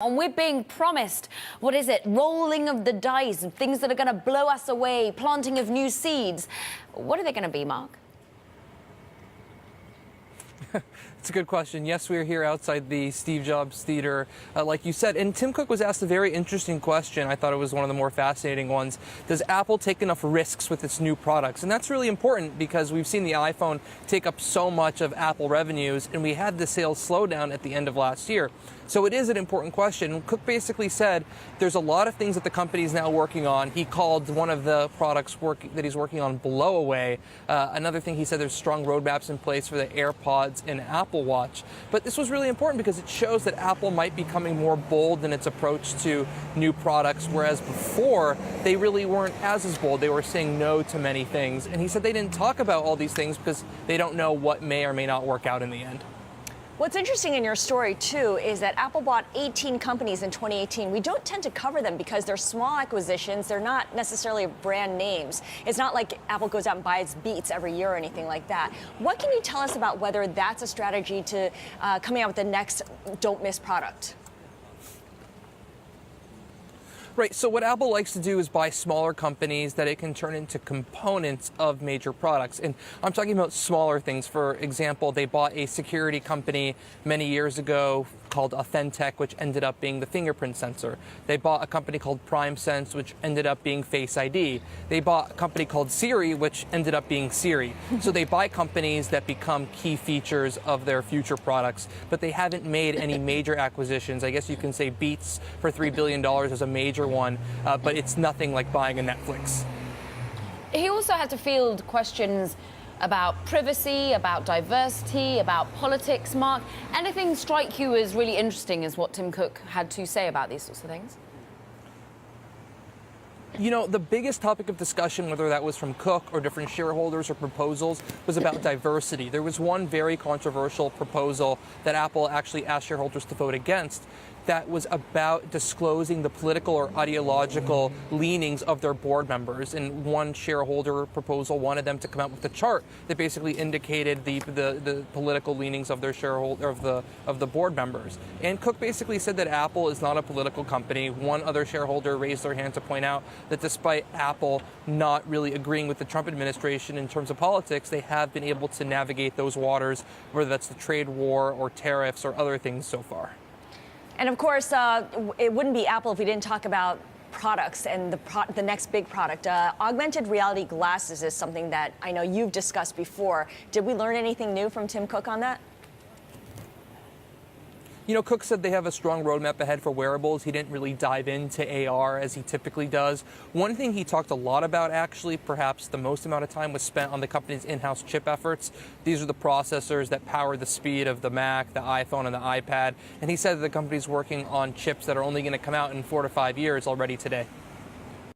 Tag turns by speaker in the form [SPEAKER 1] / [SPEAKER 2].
[SPEAKER 1] And we're being promised, what is it, rolling of the dice, things that are going to blow us away, planting of new seeds. What are they going to be, Mark?
[SPEAKER 2] It's a good question. Yes, we are here outside the Steve Jobs Theater, like you said. And Tim Cook was asked a very interesting question. I thought it was one of the more fascinating ones. Does Apple take enough risks with its new products? And that's really important because we've seen the iPhone take up so much of Apple revenues, and we had the sales slowdown at the end of last year. So it is an important question. Cook basically said there's a lot of things that the company is now working on. He called one of the products that he's working on blow away. Another thing he said, there's strong roadmaps in place for the AirPods and Apple Watch. But this was really important because it shows that Apple might be becoming more bold in its approach to new products, whereas before they really weren't as bold. They were saying no to many things. And he said they didn't talk about all these things because they don't know what may or may not work out in the end.
[SPEAKER 3] What's interesting in your story, too, is that Apple bought 18 companies in 2018. We don't tend to cover them because they're small acquisitions. They're not necessarily brand names. It's not like Apple goes out and buys Beats every year or anything like that. What can you tell us about whether that's a strategy to coming out with the next don't miss product?
[SPEAKER 2] Right, so what Apple likes to do is buy smaller companies that it can turn into components of major products. And I'm talking about smaller things. For example, they bought a security company many years ago called Authentech, which ended up being the fingerprint sensor. They bought a company called PrimeSense, which ended up being Face ID. They bought a company called Siri, which ended up being Siri. So they buy companies that become key features of their future products, but they haven't made any major acquisitions. I guess you can say Beats for $3 billion is a major one, but it's nothing like buying a Netflix.
[SPEAKER 1] He also had to field questions about privacy, about diversity, about politics. Mark, anything strike you as really interesting as what Tim Cook had to say about these sorts of things?
[SPEAKER 2] You know, the biggest topic of discussion, whether that was from Cook or different shareholders or proposals, was about diversity. There was one very controversial proposal that Apple actually asked shareholders to vote against that was about disclosing the political or ideological leanings of their board members. And one shareholder proposal wanted them to come out with a chart that basically indicated the political leanings of their shareholder of the board members. And Cook basically said that Apple is not a political company. One other shareholder raised their hand to point out that despite Apple not really agreeing with the Trump administration in terms of politics, they have been able to navigate those waters, whether that's the trade war or tariffs or other things so far.
[SPEAKER 3] And of course, it wouldn't be Apple if we didn't talk about products and the next big product. Augmented reality glasses is something that I know you've discussed before. Did we learn anything new from Tim Cook on that?
[SPEAKER 2] You know, Cook said they have a strong roadmap ahead for wearables. He didn't really dive into AR as he typically does. One thing he talked a lot about, actually, perhaps the most amount of time was spent on the company's in-house chip efforts. These are the processors that power the speed of the Mac, the iPhone, and the iPad. And he said that the company's working on chips that are only going to come out in 4 to 5 years already today.